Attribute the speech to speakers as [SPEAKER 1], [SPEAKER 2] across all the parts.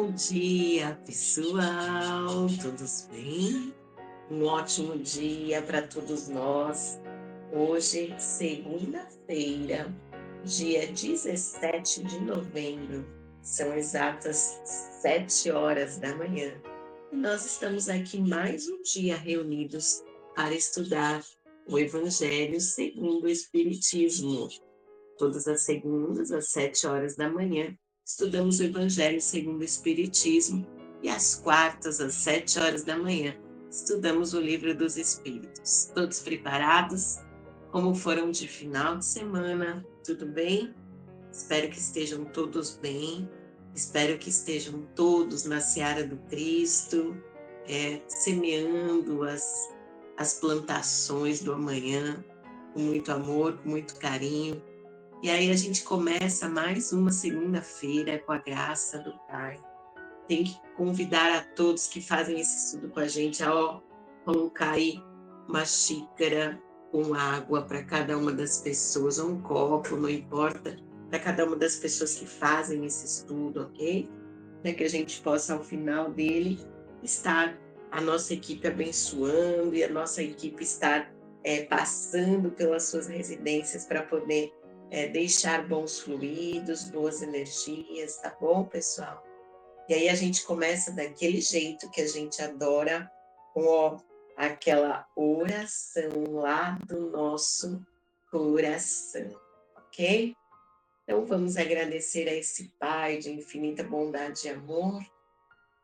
[SPEAKER 1] Bom dia, pessoal! Todos bem? Um ótimo dia para todos nós. Hoje, segunda-feira, dia 17 de novembro, são exatas 7 horas da manhã. E nós estamos aqui mais um dia reunidos para estudar o Evangelho segundo o Espiritismo. Todas as segundas, às 7 horas da manhã, estudamos o Evangelho segundo o Espiritismo e às quartas, às 7 horas da manhã, estudamos o Livro dos Espíritos. Todos preparados? Como foram de final de semana? Tudo bem? Espero que estejam todos bem. Espero que estejam todos na seara do Cristo, semeando as plantações do amanhã com muito amor, com muito carinho. E aí a gente começa mais uma segunda-feira com a graça do Pai. Tem que convidar a todos que fazem esse estudo com a gente a colocar aí uma xícara com água para cada uma das pessoas, ou um copo, não importa, para cada uma das pessoas que fazem esse estudo, ok? Para que a gente possa, ao final dele, estar a nossa equipe abençoando e a nossa equipe estar passando pelas suas residências para poder deixar bons fluidos, boas energias, tá bom, pessoal? E aí a gente começa daquele jeito que a gente adora, com aquela oração lá do nosso coração, ok? Então vamos agradecer a esse Pai de infinita bondade e amor,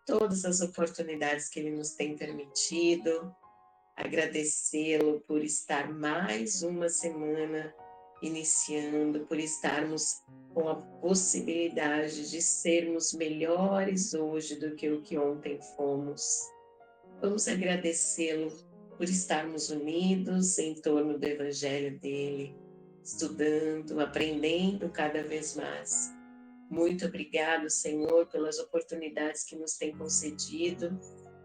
[SPEAKER 1] todas as oportunidades que Ele nos tem permitido, agradecê-lo por estar mais uma semana iniciando, por estarmos com a possibilidade de sermos melhores hoje do que o que ontem fomos. Vamos agradecê-lo por estarmos unidos em torno do Evangelho dele, estudando, aprendendo cada vez mais. Muito obrigado, Senhor, pelas oportunidades que nos tem concedido.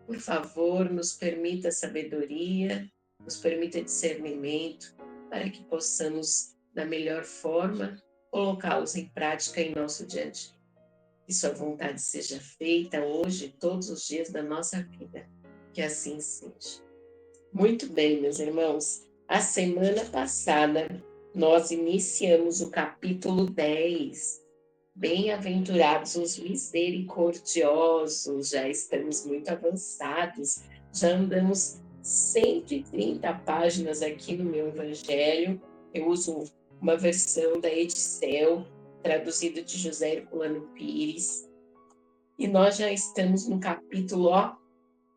[SPEAKER 1] Por favor, nos permita sabedoria, nos permita discernimento, para que possamos, da melhor forma, colocá-los em prática em nosso dia a dia. Que sua vontade seja feita hoje, todos os dias da nossa vida. Que assim seja. Muito bem, meus irmãos. A semana passada, nós iniciamos o capítulo 10. Bem-aventurados os misericordiosos, já estamos muito avançados, já andamos 130 páginas aqui no meu Evangelho. Eu uso uma versão da Edicel, traduzida de José Herculano Pires, e nós já estamos no capítulo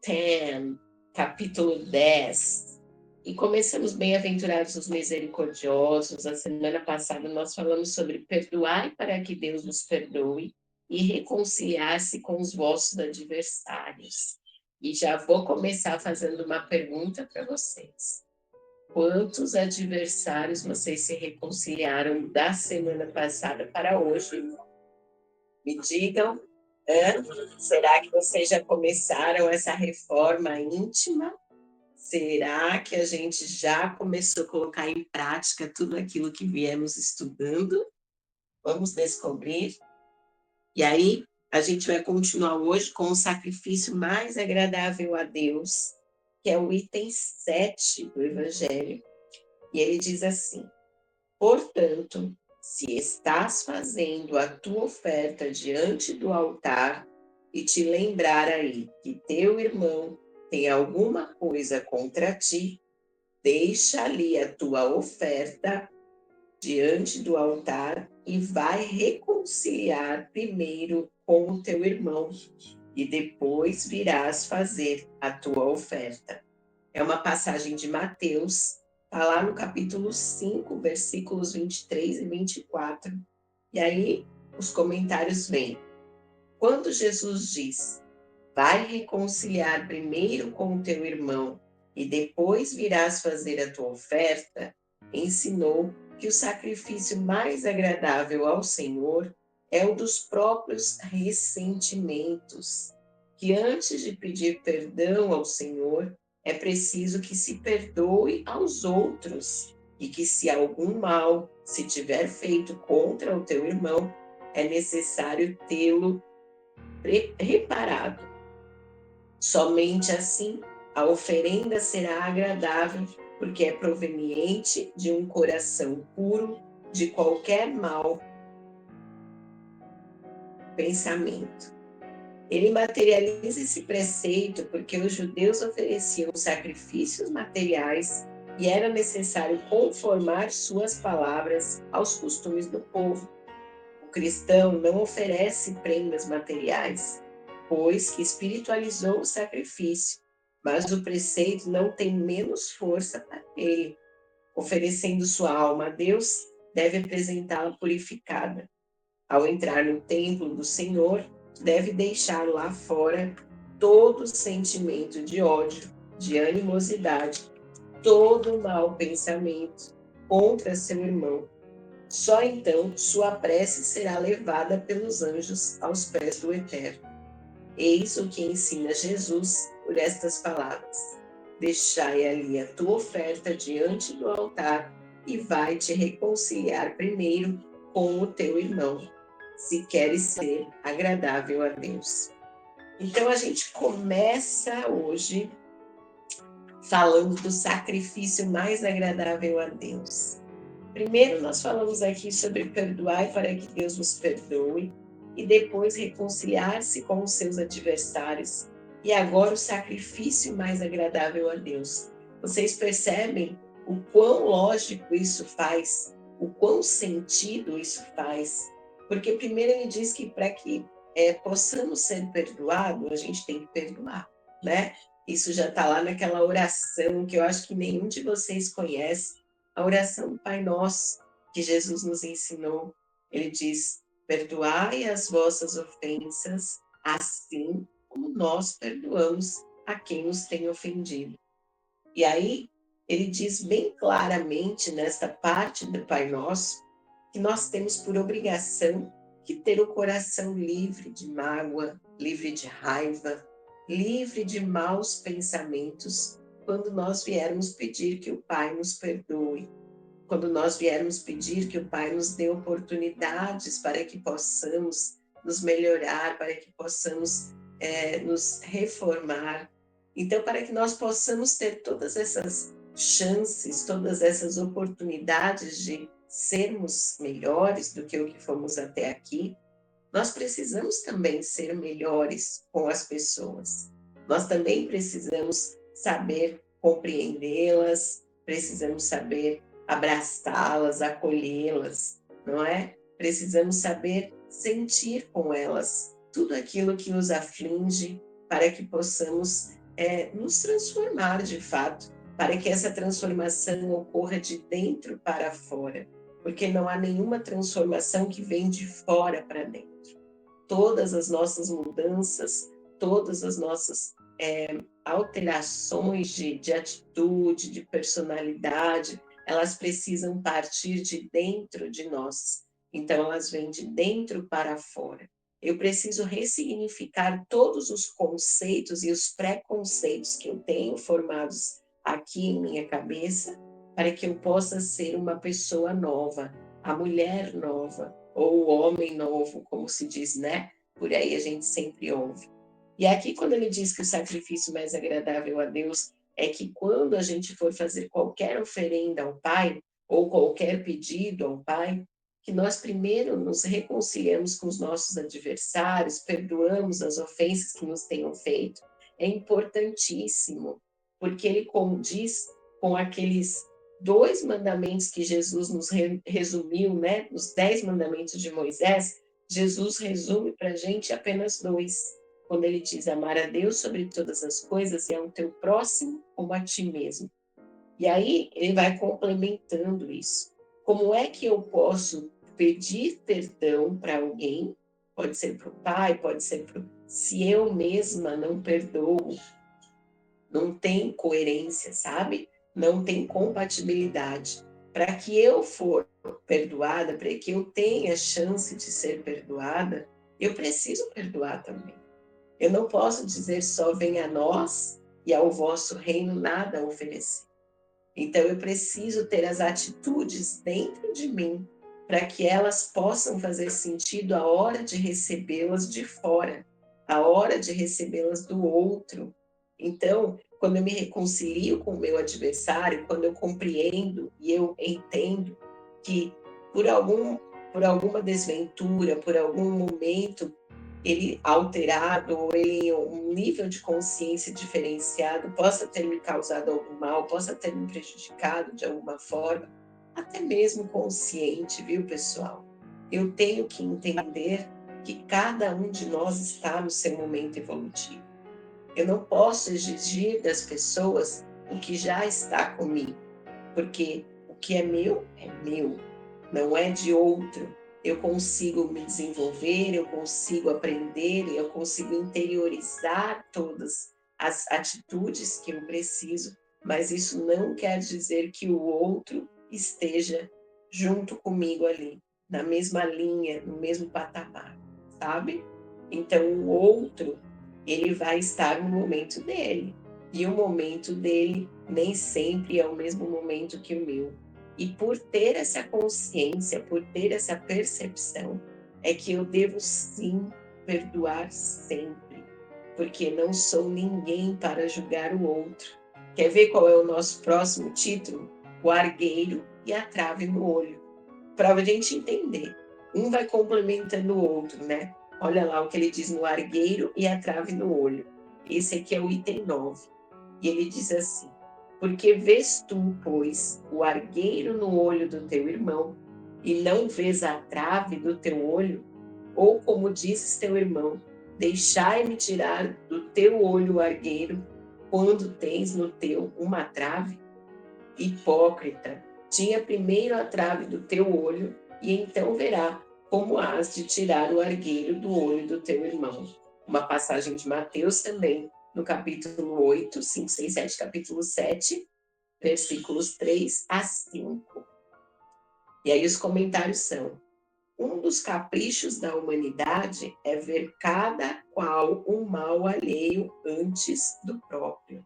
[SPEAKER 1] 10, capítulo 10. E começamos bem-aventurados os misericordiosos. A semana passada nós falamos sobre perdoai para que Deus nos perdoe e reconciliar-se com os vossos adversários. E já vou começar fazendo uma pergunta para vocês. Quantos adversários vocês se reconciliaram da semana passada para hoje? Me digam, será que vocês já começaram essa reforma íntima? Será que a gente já começou a colocar em prática tudo aquilo que viemos estudando? Vamos descobrir. E aí, a gente vai continuar hoje com o sacrifício mais agradável a Deus, que é o item 7 do Evangelho. E ele diz assim: portanto, se estás fazendo a tua oferta diante do altar e te lembrar aí que teu irmão tem alguma coisa contra ti, deixa ali a tua oferta diante do altar e vai reconciliar primeiro com o teu irmão, e depois virás fazer a tua oferta. É uma passagem de Mateus, está lá no capítulo 5, versículos 23 e 24. E aí os comentários vêm. Quando Jesus diz: vai reconciliar primeiro com o teu irmão e depois virás fazer a tua oferta, ensinou que o sacrifício mais agradável ao Senhor é o dos próprios ressentimentos, que antes de pedir perdão ao Senhor, é preciso que se perdoe aos outros, e que se algum mal se tiver feito contra o teu irmão, é necessário tê-lo reparado. Somente assim a oferenda será agradável, porque é proveniente de um coração puro de qualquer mau pensamento. Ele materializa esse preceito porque os judeus ofereciam sacrifícios materiais e era necessário conformar suas palavras aos costumes do povo. O cristão não oferece prendas materiais, pois que espiritualizou o sacrifício, mas o preceito não tem menos força para ele. Oferecendo sua alma a Deus, deve apresentá-la purificada. Ao entrar no templo do Senhor, deve deixar lá fora todo sentimento de ódio, de animosidade, todo mau pensamento contra seu irmão. Só então sua prece será levada pelos anjos aos pés do Eterno. Eis o que ensina Jesus por estas palavras: deixai ali a tua oferta diante do altar e vai te reconciliar primeiro com o teu irmão, se queres ser agradável a Deus. Então a gente começa hoje falando do sacrifício mais agradável a Deus. Primeiro nós falamos aqui sobre perdoar para que Deus nos perdoe, e depois reconciliar-se com os seus adversários. E agora o sacrifício mais agradável a Deus. Vocês percebem o quão lógico isso faz, o quão sentido isso faz? Porque primeiro ele diz que para que possamos ser perdoados, a gente tem que perdoar, né? Isso já está lá naquela oração que eu acho que nenhum de vocês conhece, a oração do Pai Nosso, que Jesus nos ensinou. Ele diz: perdoai as vossas ofensas, assim como nós perdoamos a quem nos tem ofendido. E aí, ele diz bem claramente nesta parte do Pai Nosso que nós temos por obrigação que ter o coração livre de mágoa, livre de raiva, livre de maus pensamentos, quando nós viermos pedir que o Pai nos perdoe, quando nós viermos pedir que o Pai nos dê oportunidades para que possamos nos melhorar, para que possamos nos reformar. Então, para que nós possamos ter todas essas chances, todas essas oportunidades de sermos melhores do que o que fomos até aqui, nós precisamos também ser melhores com as pessoas. Nós também precisamos saber compreendê-las, precisamos saber abraçá-las, acolhê-las, não é? Precisamos saber sentir com elas tudo aquilo que nos aflige, para que possamos nos transformar de fato, para que essa transformação ocorra de dentro para fora, porque não há nenhuma transformação que vem de fora para dentro. Todas as nossas mudanças, todas as nossas alterações de atitude, de personalidade, elas precisam partir de dentro de nós. Então, elas vêm de dentro para fora. Eu preciso ressignificar todos os conceitos e os preconceitos que eu tenho formados aqui em minha cabeça, para que eu possa ser uma pessoa nova, a mulher nova, ou o homem novo, como se diz, né? Por aí a gente sempre ouve. E aqui, quando ele diz que o sacrifício mais agradável a Deus é que quando a gente for fazer qualquer oferenda ao Pai, ou qualquer pedido ao Pai, que nós primeiro nos reconciliamos com os nossos adversários, perdoamos as ofensas que nos tenham feito, é importantíssimo, porque ele condiz com aqueles 2 mandamentos que Jesus nos resumiu, né? Os 10 mandamentos de Moisés, Jesus resume para a gente apenas 2, quando ele diz amar a Deus sobre todas as coisas e ao teu próximo como a ti mesmo. E aí ele vai complementando isso. Como é que eu posso pedir perdão para alguém? Pode ser para o pai, pode ser para... Se eu mesma não perdoo, não tem coerência, sabe? Não tem compatibilidade. Para que eu for perdoada, para que eu tenha chance de ser perdoada, eu preciso perdoar também. Eu não posso dizer só venha a nós e ao vosso reino nada a oferecer. Então eu preciso ter as atitudes dentro de mim para que elas possam fazer sentido a hora de recebê-las de fora. a hora de recebê-las do outro. Então, quando eu me reconcilio com o meu adversário, quando eu compreendo e eu entendo que por algum por alguma desventura, por algum momento ele alterado ou ele em um nível de consciência diferenciado possa ter me causado algum mal, possa ter me prejudicado de alguma forma, até mesmo consciente, viu, pessoal? Eu tenho que entender que cada um de nós está no seu momento evolutivo. Eu não posso exigir das pessoas o que já está comigo, porque o que é meu, não é de outro. Eu consigo me desenvolver, eu consigo aprender, eu consigo interiorizar todas as atitudes que eu preciso, mas isso não quer dizer que o outro esteja junto comigo ali, na mesma linha, no mesmo patamar, sabe? Então o outro, ele vai estar no momento dele, e o momento dele nem sempre é o mesmo momento que o meu. E por ter essa consciência, por ter essa percepção, é que eu devo sim perdoar sempre, porque não sou ninguém para julgar o outro. Quer ver qual é o nosso próximo título? O argueiro e a trave no olho. Para a gente entender. Um vai complementando o outro, né? Olha lá o que ele diz no argueiro e a trave no olho. Esse aqui é o item 9. E ele diz assim: porque vês tu, pois, o argueiro no olho do teu irmão, e não vês a trave do teu olho? Ou como dizes teu irmão, deixai-me tirar do teu olho o argueiro, quando tens no teu uma trave? Hipócrita, tinha primeiro a trave do teu olho, e então verá como has de tirar o argueiro do olho do teu irmão. Uma passagem de Mateus também, no capítulo 8, 5, 6, 7, capítulo 7, versículos 3 a 5. E aí os comentários são: um dos caprichos da humanidade é ver cada qual um mal alheio antes do próprio.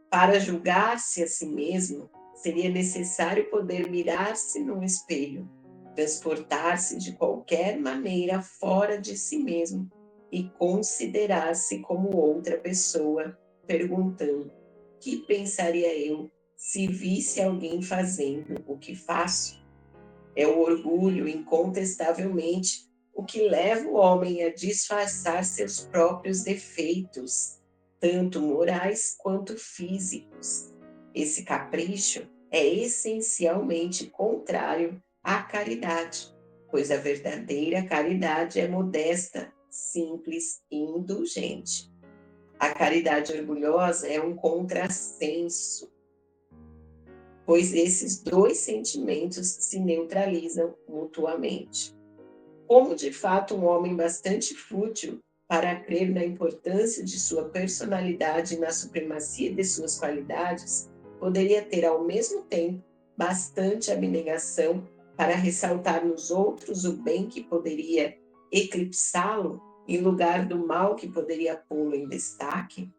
[SPEAKER 1] Para julgar-se a si mesmo, seria necessário poder mirar-se num espelho, transportar-se de qualquer maneira fora de si mesmo e considerar-se como outra pessoa, perguntando: que pensaria eu se visse alguém fazendo o que faço? É o orgulho, incontestavelmente, o que leva o homem a disfarçar seus próprios defeitos, tanto morais quanto físicos. Esse capricho é essencialmente contrário à caridade, pois a verdadeira caridade é modesta, simples e indulgente. A caridade orgulhosa é um contrassenso, pois esses dois sentimentos se neutralizam mutuamente. Como de fato um homem bastante fútil para crer na importância de sua personalidade e na supremacia de suas qualidades, poderia ter ao mesmo tempo bastante abnegação para ressaltar nos outros o bem que poderia eclipsá-lo em lugar do mal que poderia pô-lo em destaque?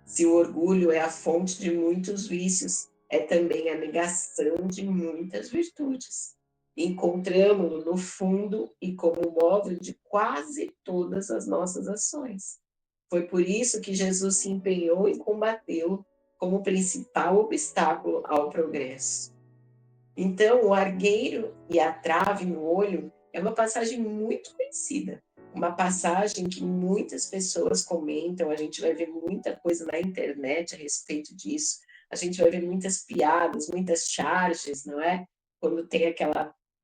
[SPEAKER 1] Se o orgulho é a fonte de muitos vícios, é também a negação de muitas virtudes. Encontramos-lo no fundo e como móvel de quase todas as nossas ações. Foi por isso que Jesus se empenhou em combatê-lo como principal obstáculo ao progresso. Então, o argueiro e a trave no olho é uma passagem muito conhecida, uma passagem que muitas pessoas comentam, a gente vai ver muita coisa na internet a respeito disso, a gente vai ver muitas piadas, muitas charges, não é? Quando tem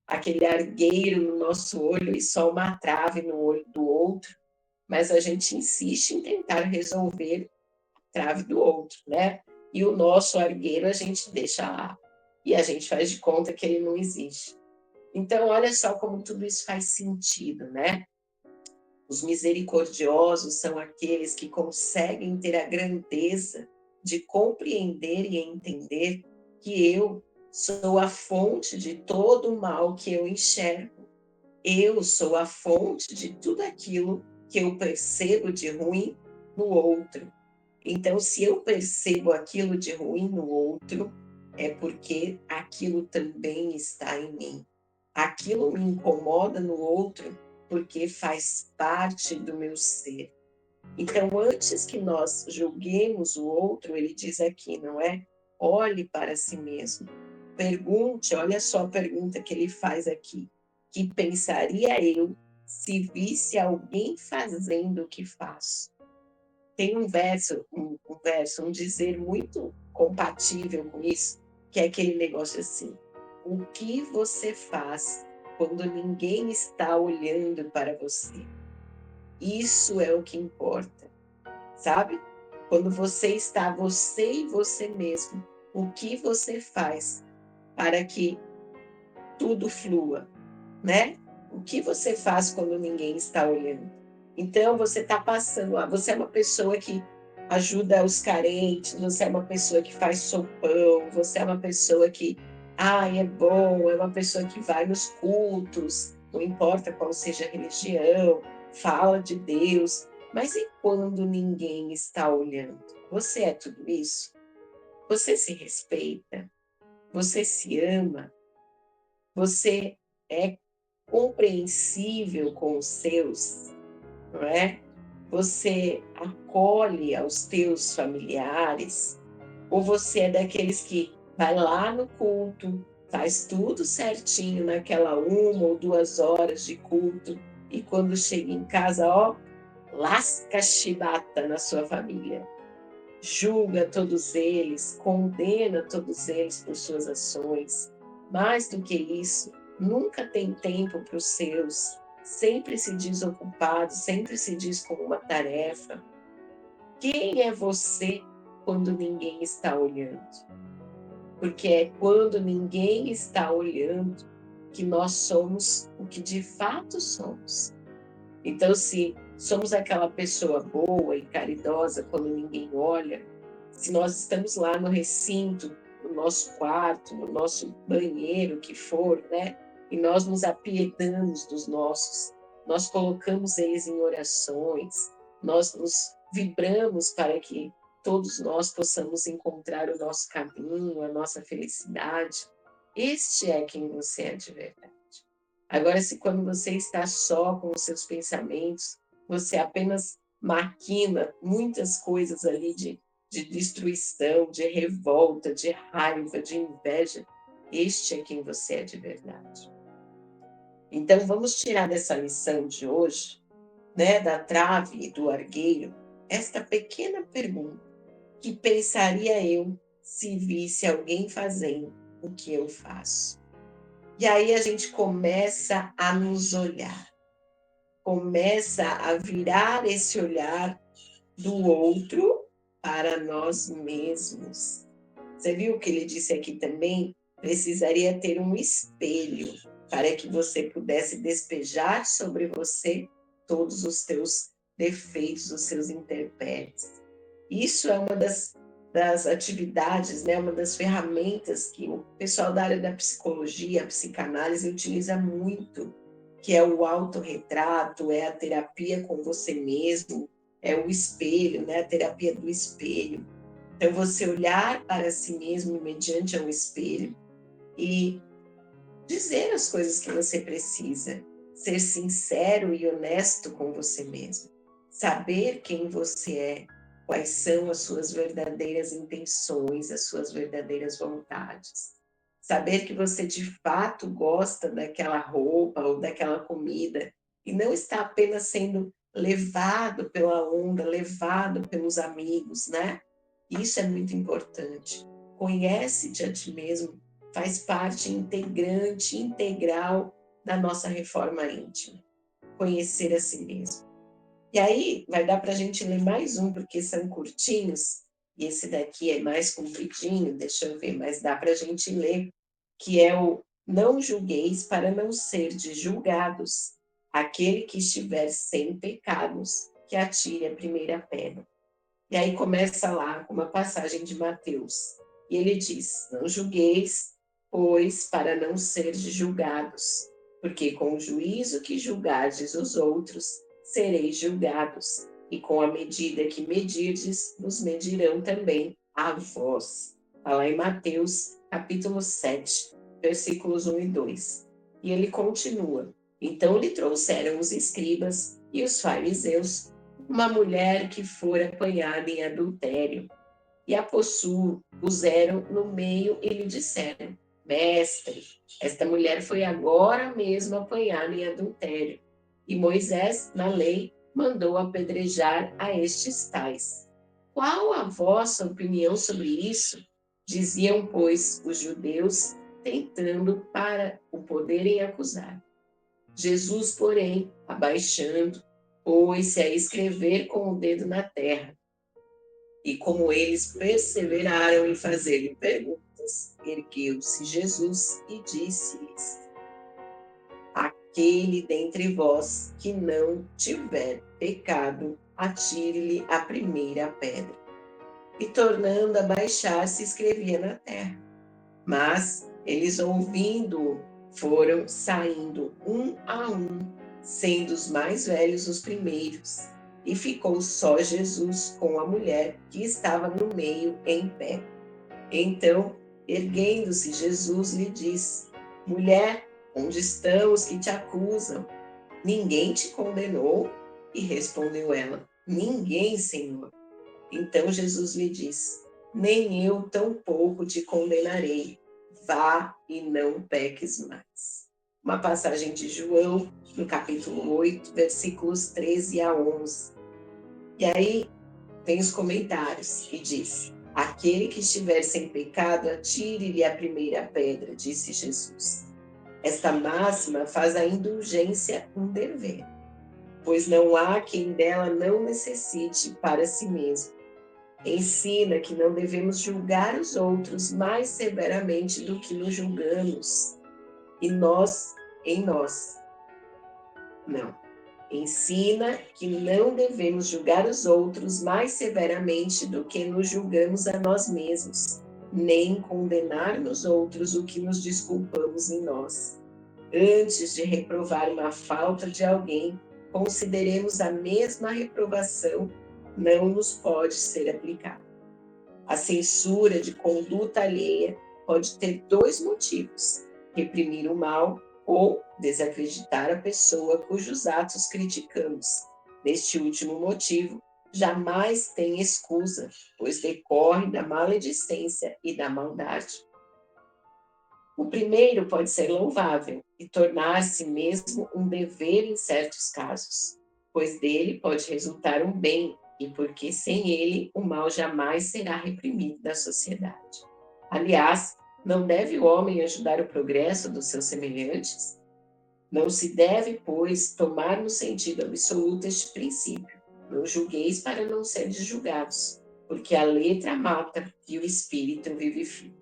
[SPEAKER 1] aquele argueiro no nosso olho e só uma trave no olho do outro, mas a gente insiste em tentar resolver a trave do outro, né? E o nosso argueiro a gente deixa lá e a gente faz de conta que ele não existe. Então, olha só como tudo isso faz sentido, né? Os misericordiosos são aqueles que conseguem ter a grandeza de compreender e entender que eu sou a fonte de todo o mal que eu enxergo. Eu sou a fonte de tudo aquilo que eu percebo de ruim no outro. Então, se eu percebo aquilo de ruim no outro, é porque aquilo também está em mim. Aquilo me incomoda no outro porque faz parte do meu ser. Então, antes que nós julguemos o outro, ele diz aqui, não é? Olhe para si mesmo. Pergunte, olha só a pergunta que ele faz aqui. Que pensaria eu se visse alguém fazendo o que faço? Tem um dizer muito compatível com isso, que é aquele negócio assim: o que você faz quando ninguém está olhando para você? Isso é o que importa, sabe? Quando você está você e você mesmo, o que você faz para que tudo flua, né? O que você faz quando ninguém está olhando? Então, você está passando, você é uma pessoa que ajuda os carentes, você é uma pessoa que faz sopão, você é uma pessoa que, é bom, é uma pessoa que vai nos cultos, não importa qual seja a religião, fala de Deus, mas e quando ninguém está olhando? Você é tudo isso? Você se respeita? Você se ama? Você é compreensível com os seus, não é? Você acolhe aos teus familiares? Ou você é daqueles que vai lá no culto, faz tudo certinho naquela 1 ou 2 horas de culto e quando chega em casa, lasca chibata na sua família, julga todos eles, condena todos eles por suas ações. Mais do que isso, nunca tem tempo para os seus, sempre se diz ocupado, sempre se diz como uma tarefa. Quem é você quando ninguém está olhando? Porque é quando ninguém está olhando que nós somos o que de fato somos. Então, se somos aquela pessoa boa e caridosa quando ninguém olha, se nós estamos lá no recinto, no nosso quarto, no nosso banheiro, o que for, né? E nós nos apiedamos dos nossos, nós colocamos eles em orações, nós nos vibramos para que todos nós possamos encontrar o nosso caminho, a nossa felicidade. Este é quem você é de verdade. Agora, se quando você está só com os seus pensamentos, você apenas maquina muitas coisas ali de destruição, de revolta, de raiva, de inveja, este é quem você é de verdade. Então, vamos tirar dessa lição de hoje, né, da trave e do argueiro, esta pequena pergunta: que pensaria eu se visse alguém fazendo o que eu faço? E aí a gente começa a nos olhar, começa a virar esse olhar do outro para nós mesmos. Você viu que ele disse aqui também? Precisaria ter um espelho para que você pudesse despejar sobre você todos os teus defeitos, os seus intempéries. Isso é uma das atividades, né, uma das ferramentas que o pessoal da área da psicologia, a psicanálise utiliza muito, que é o autorretrato, é a terapia com você mesmo, é o espelho, né, a terapia do espelho. Então, você olhar para si mesmo mediante um espelho e dizer as coisas que você precisa, ser sincero e honesto com você mesmo, saber quem você é, quais são as suas verdadeiras intenções, as suas verdadeiras vontades. Saber que você de fato gosta daquela roupa ou daquela comida e não está apenas sendo levado pela onda, levado pelos amigos, né? Isso é muito importante. Conhece-te a ti mesmo, faz parte integrante, integral da nossa reforma íntima. Conhecer a si mesmo. E aí, vai dar para a gente ler mais um, porque são curtinhos, e esse daqui é mais compridinho, deixa eu ver, mas dá para a gente ler, que é o não julgueis para não serdes julgados. Aquele que estiver sem pecados, que atire a primeira pedra. E aí começa lá com uma passagem de Mateus. E ele diz: não julgueis, pois, para não seres julgados, porque com o juízo que julgardes os outros, sereis julgados, e com a medida que medirdes, vos medirão também a vós. Está lá em Mateus, capítulo 7, versículos 1 e 2. E ele continua: então lhe trouxeram os escribas e os fariseus uma mulher que fora apanhada em adultério. E a puseram no meio e lhe disseram: Mestre, esta mulher foi agora mesmo apanhada em adultério. E Moisés, na lei, mandou apedrejar a estes tais. Qual a vossa opinião sobre isso? Diziam, pois, os judeus, tentando para o poderem acusar. Jesus, porém, abaixando, pôs-se a escrever com o dedo na terra. E como eles perseveraram em fazer-lhe perguntas, ergueu-se Jesus e disse-lhes: Aquele dentre vós que não tiver pecado, atire-lhe a primeira pedra. E tornando a baixar-se, escrevia na terra. Mas eles, ouvindo-o, foram saindo um a um, sendo os mais velhos os primeiros. E ficou só Jesus com a mulher que estava no meio em pé. Então, erguendo-se, Jesus lhe disse: Mulher, onde estão os que te acusam? Ninguém te condenou? E respondeu ela: Ninguém, Senhor. Então Jesus lhe disse: Nem eu tampouco te condenarei. Vá e não peques mais. Uma passagem de João, no capítulo 8, versículos 13 a 11. E aí tem os comentários e diz: Aquele que estiver sem pecado, atire-lhe a primeira pedra, disse Jesus. Esta máxima faz a indulgência um dever, pois não há quem dela não necessite para si mesmo. Ensina que não devemos julgar os outros mais severamente do que nos julgamos, e nós em nós. Não. Ensina que não devemos julgar os outros mais severamente do que nos julgamos a nós mesmos, nem condenar nos outros o que nos desculpamos em nós. Antes de reprovar uma falta de alguém, consideremos a mesma reprovação não nos pode ser aplicada. A censura de conduta alheia pode ter dois motivos: reprimir o mal ou desacreditar a pessoa cujos atos criticamos. Neste último motivo, jamais tem excusa, pois decorre da maledicência e da maldade. O primeiro pode ser louvável e tornar-se mesmo um dever em certos casos, pois dele pode resultar um bem, e porque sem ele o mal jamais será reprimido da sociedade. Aliás, não deve o homem ajudar o progresso dos seus semelhantes? Não se deve, pois, tomar no sentido absoluto este princípio: não julgueis para não seres julgados, porque a letra mata e o espírito vivifica.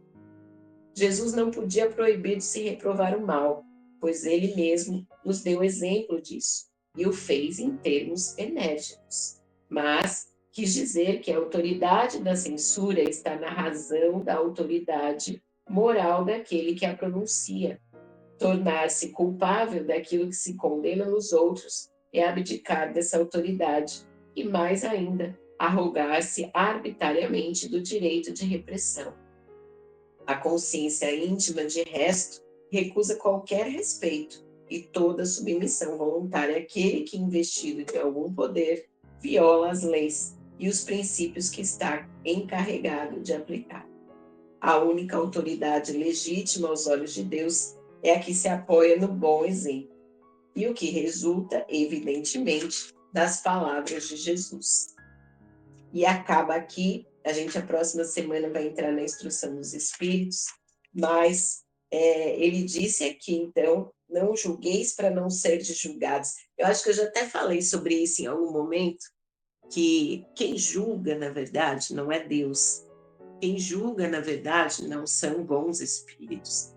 [SPEAKER 1] Jesus não podia proibir de se reprovar o mal, pois ele mesmo nos deu exemplo disso e o fez em termos enérgicos. Mas quis dizer que a autoridade da censura está na razão da autoridade moral daquele que a pronuncia. Tornar-se culpável daquilo que se condena nos outros é abdicar dessa autoridade e, mais ainda, arrogar-se arbitrariamente do direito de repressão. A consciência íntima, de resto, recusa qualquer respeito e toda submissão voluntária àquele que, investido de algum poder, viola as leis e os princípios que está encarregado de aplicar. A única autoridade legítima aos olhos de Deus é a que se apoia no bom exemplo, e o que resulta, evidentemente, das palavras de Jesus. E acaba aqui. A próxima semana vai entrar na instrução dos espíritos, mas ele disse aqui, então, não julgueis para não seres julgados. Eu acho que eu já até falei sobre isso em algum momento, que quem julga, na verdade, não é Deus. Quem julga, na verdade, não são bons espíritos.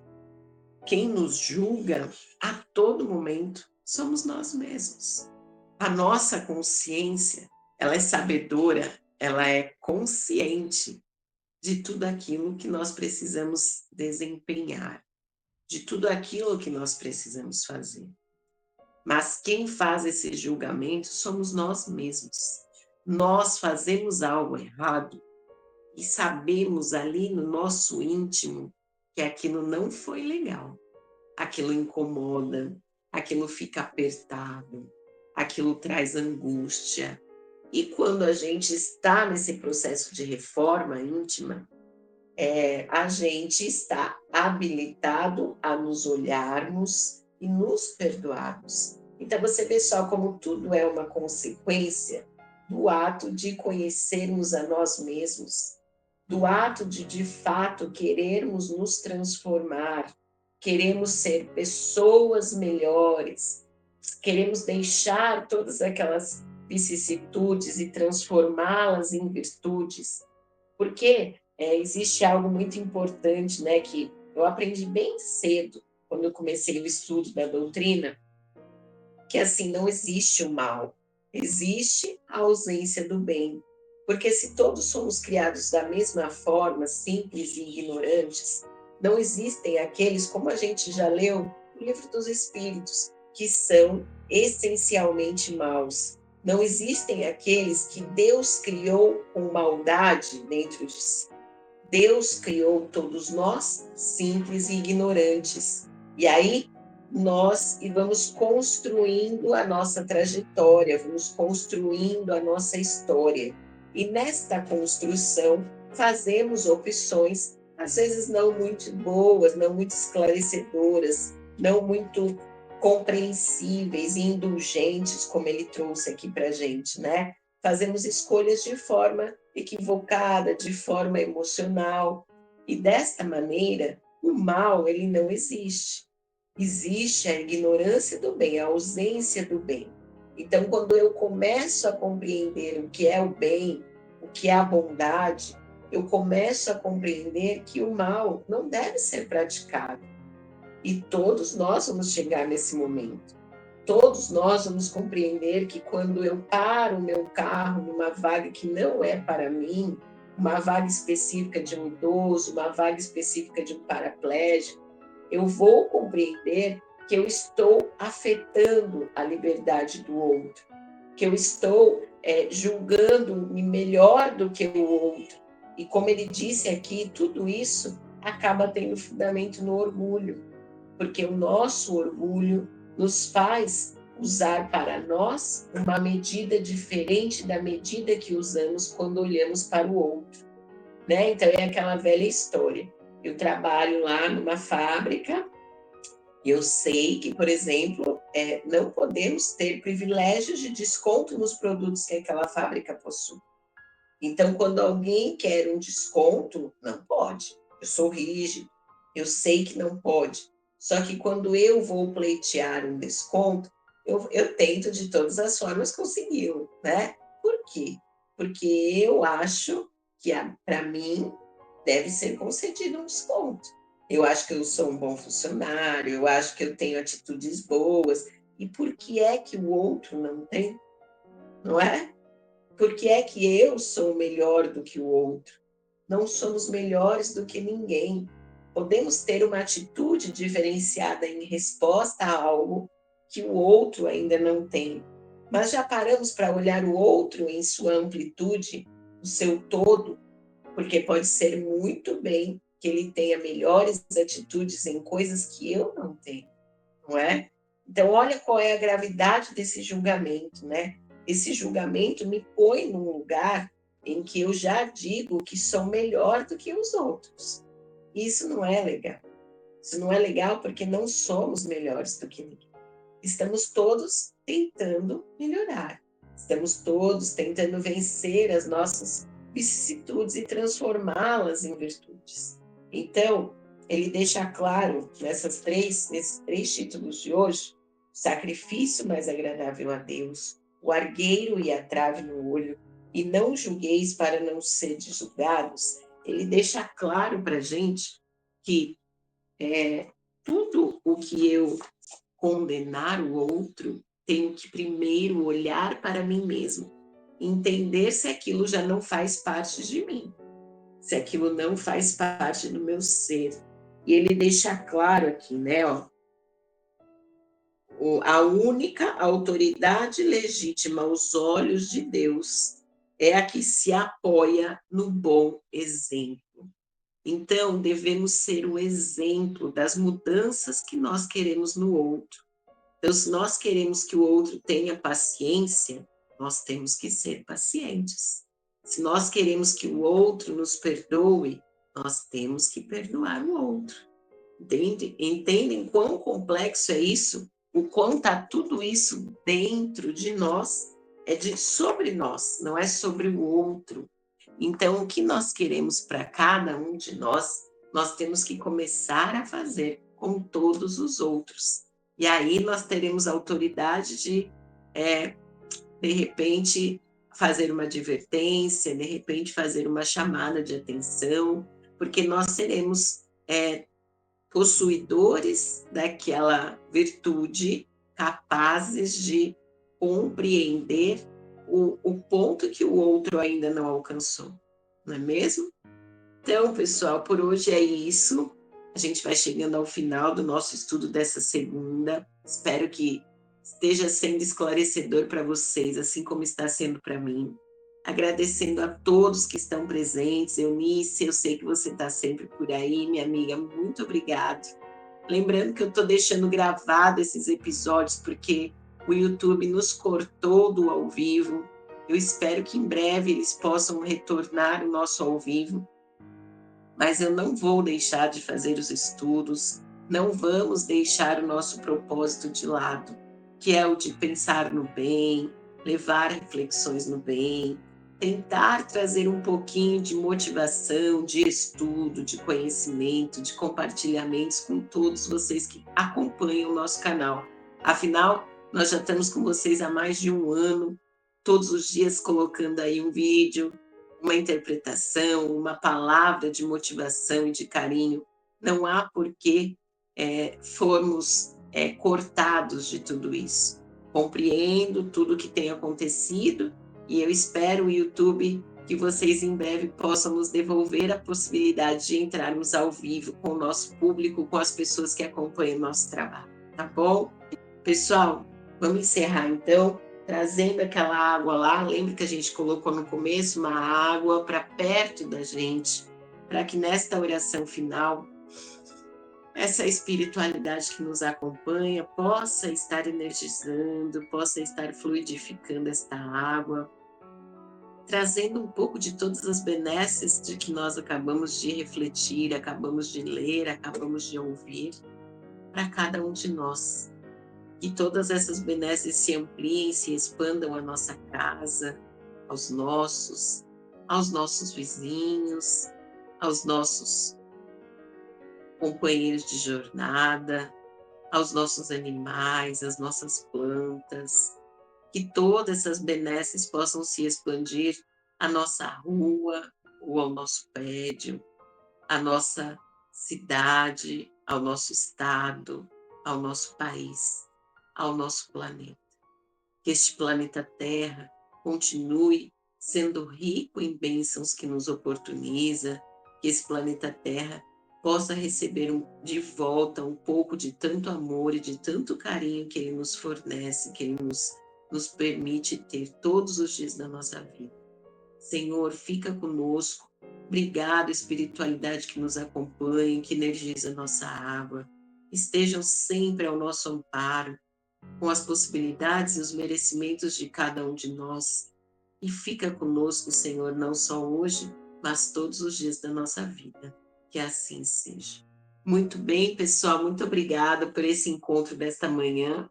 [SPEAKER 1] Quem nos julga a todo momento somos nós mesmos. A nossa consciência, ela é sabedora, ela é consciente de tudo aquilo que nós precisamos desempenhar, de tudo aquilo que nós precisamos fazer. Mas quem faz esse julgamento somos nós mesmos. Nós fazemos algo errado e sabemos ali no nosso íntimo que aquilo não foi legal. Aquilo incomoda, aquilo fica apertado, aquilo traz angústia. E quando a gente está nesse processo de reforma íntima, a gente está habilitado a nos olharmos e nos perdoarmos. Então, você vê só como tudo é uma consequência do ato de conhecermos a nós mesmos, do ato de fato, querermos nos transformar, queremos ser pessoas melhores, queremos deixar todas aquelas vicissitudes e transformá-las em virtudes. Porque existe algo muito importante, né, que eu aprendi bem cedo, quando eu comecei o estudo da doutrina, que assim, não existe o mal, existe a ausência do bem. Porque se todos somos criados da mesma forma, simples e ignorantes, não existem aqueles, como a gente já leu no Livro dos Espíritos, que são essencialmente maus. Não existem aqueles que Deus criou com maldade dentro de si. Deus criou todos nós simples e ignorantes. E aí nós vamos construindo a nossa trajetória, vamos construindo a nossa história. E nesta construção fazemos opções, às vezes não muito boas, não muito esclarecedoras, não muito compreensíveis e indulgentes, como ele trouxe aqui para a gente, né? Fazemos escolhas de forma equivocada, de forma emocional. E desta maneira, o mal ele não existe. Existe a ignorância do bem, a ausência do bem. Então, quando eu começo a compreender o que é o bem, o que é a bondade, eu começo a compreender que o mal não deve ser praticado. E todos nós vamos chegar nesse momento. Todos nós vamos compreender que quando eu paro o meu carro numa vaga que não é para mim, uma vaga específica de um idoso, uma vaga específica de um paraplégico, eu vou compreender que eu estou afetando a liberdade do outro, que eu estou julgando-me melhor do que o outro. E como ele disse aqui, tudo isso acaba tendo fundamento no orgulho, porque o nosso orgulho nos faz usar para nós uma medida diferente da medida que usamos quando olhamos para o outro, né? Então é aquela velha história. Eu trabalho lá numa fábrica, eu sei que, por exemplo, não podemos ter privilégios de desconto nos produtos que aquela fábrica possui. Então, quando alguém quer um desconto, não pode. Eu sou rígido, eu sei que não pode. Só que quando eu vou pleitear um desconto, eu tento de todas as formas conseguir, né? Por quê? Porque eu acho que para mim deve ser concedido um desconto. Eu acho que eu sou um bom funcionário, eu acho que eu tenho atitudes boas. E por que é que o outro não tem? Não é? Por que é que eu sou melhor do que o outro? Não somos melhores do que ninguém. Podemos ter uma atitude diferenciada em resposta a algo que o outro ainda não tem. Mas já paramos para olhar o outro em sua amplitude, o seu todo, porque pode ser muito bem que ele tenha melhores atitudes em coisas que eu não tenho, não é? Então, olha qual é a gravidade desse julgamento, né? Esse julgamento me põe num lugar em que eu já digo que sou melhor do que os outros. Isso não é legal. Isso não é legal porque não somos melhores do que ninguém. Estamos todos tentando melhorar. Estamos todos tentando vencer as nossas vicissitudes e transformá-las em virtudes. Então, ele deixa claro nesses três títulos de hoje, sacrifício mais agradável a Deus, o argueiro e a trave no olho, e não julgueis para não serdes julgados. Ele deixa claro para a gente que tudo o que eu condenar o outro, tenho que primeiro olhar para mim mesmo, entender se aquilo já não faz parte de mim, se aquilo não faz parte do meu ser. E ele deixa claro aqui, né, ó, a única autoridade legítima aos olhos de Deus é a que se apoia no bom exemplo. Então, devemos ser o exemplo das mudanças que nós queremos no outro. Então, se nós queremos que o outro tenha paciência, nós temos que ser pacientes. Se nós queremos que o outro nos perdoe, nós temos que perdoar o outro. Entendem quão complexo é isso? O quão está tudo isso dentro de nós, sobre nós, não é sobre o outro. Então, o que nós queremos para cada um de nós temos que começar a fazer com todos os outros. E aí nós teremos a autoridade de repente, fazer uma advertência, de repente, fazer uma chamada de atenção, porque nós seremos possuidores daquela virtude, capazes de compreender o ponto que o outro ainda não alcançou, não é mesmo? Então, pessoal, por hoje é isso. A gente vai chegando ao final do nosso estudo dessa segunda. Espero que esteja sendo esclarecedor para vocês, assim como está sendo para mim. Agradecendo a todos que estão presentes. Eunice, eu sei que você está sempre por aí, minha amiga, muito obrigado. Lembrando que eu estou deixando gravado esses episódios, porque o YouTube nos cortou do ao vivo. Eu espero que em breve eles possam retornar o nosso ao vivo. Mas eu não vou deixar de fazer os estudos, não vamos deixar o nosso propósito de lado, que é o de pensar no bem, levar reflexões no bem, tentar trazer um pouquinho de motivação, de estudo, de conhecimento, de compartilhamentos com todos vocês que acompanham o nosso canal. Afinal, nós já estamos com vocês há mais de um ano, todos os dias colocando aí um vídeo, uma interpretação, uma palavra de motivação e de carinho. Não há por que formos cortados de tudo isso. Compreendo tudo o que tem acontecido e eu espero, o YouTube, que vocês em breve possam nos devolver a possibilidade de entrarmos ao vivo com o nosso público, com as pessoas que acompanham o nosso trabalho, tá bom? Pessoal, vamos encerrar então, trazendo aquela água lá. Lembra que a gente colocou no começo uma água para perto da gente, para que nesta oração final, essa espiritualidade que nos acompanha possa estar energizando, possa estar fluidificando esta água, trazendo um pouco de todas as benesses de que nós acabamos de refletir, acabamos de ler, acabamos de ouvir, para cada um de nós. Que todas essas benesses se ampliem, se expandam à nossa casa, aos nossos vizinhos, aos nossos companheiros de jornada, aos nossos animais, às nossas plantas. Que todas essas benesses possam se expandir à nossa rua, ou ao nosso prédio, à nossa cidade, ao nosso estado, ao nosso país, ao nosso planeta. Que este planeta Terra continue sendo rico em bênçãos que nos oportuniza, que esse planeta Terra possa receber de volta um pouco de tanto amor e de tanto carinho que ele nos fornece, que ele nos permite ter todos os dias da nossa vida. Senhor, fica conosco. Obrigado, espiritualidade que nos acompanha, que energiza a nossa água. Estejam sempre ao nosso amparo, com as possibilidades e os merecimentos de cada um de nós. E fica conosco, Senhor, não só hoje, mas todos os dias da nossa vida. Que assim seja. Muito bem, pessoal, muito obrigada por esse encontro desta manhã.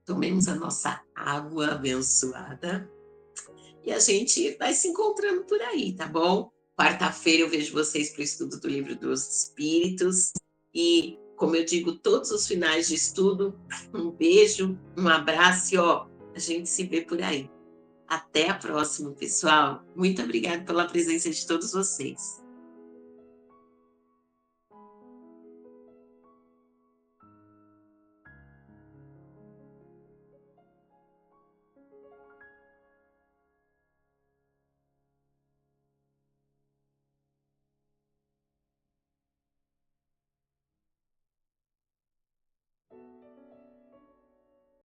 [SPEAKER 1] Tomemos a nossa água abençoada e a gente vai se encontrando por aí, tá bom? Quarta-feira eu vejo vocês para o estudo do Livro dos Espíritos e, como eu digo, todos os finais de estudo, um beijo, um abraço e a gente se vê por aí. Até a próxima, pessoal. Muito obrigada pela presença de todos vocês.